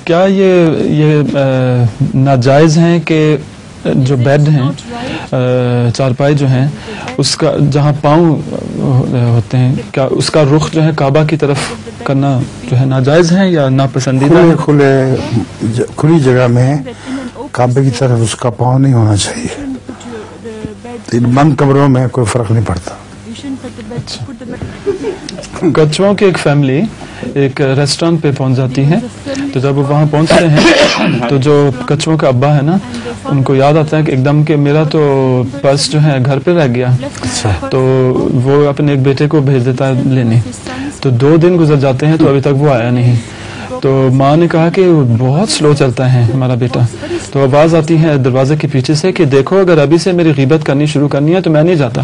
کیا یہ ناجائز ہیں کہ جو بیڈ ہیں چارپائی جو ہیں اس کا جہاں پاؤں ہوتے ہیں کیا اس کا رخ جو ہے کعبہ کی طرف کرنا جو ہے ناجائز ہے یا ناپسندیدہ ہے؟ کھلی جگہ میں کعبے کی طرف اس کا پاؤں نہیں ہونا چاہیے. بند کمروں میں کوئی فرق نہیں پڑتا. کچھووں کی ایک فیملی ایک ریسٹورینٹ پہ پہنچ جاتی ہے تو جب وہ وہاں پہنچتے ہیں تو جو کچھووں کا ابا ہے نا ان کو یاد آتا ہے کہ ایک دم کہ میرا تو پرس جو ہے گھر پہ رہ گیا تو وہ اپنے ایک بیٹے کو بھیج دیتا ہے لینے. تو 2 دن گزر جاتے ہیں تو ابھی تک وہ آیا نہیں. تو ماں نے کہا کہ وہ بہت سلو چلتا ہے ہمارا بیٹا. تو آواز آتی ہے دروازے کے پیچھے سے کہ دیکھو اگر ابھی سے میری غیبت کرنی شروع کرنی ہے تو میں نہیں جاتا.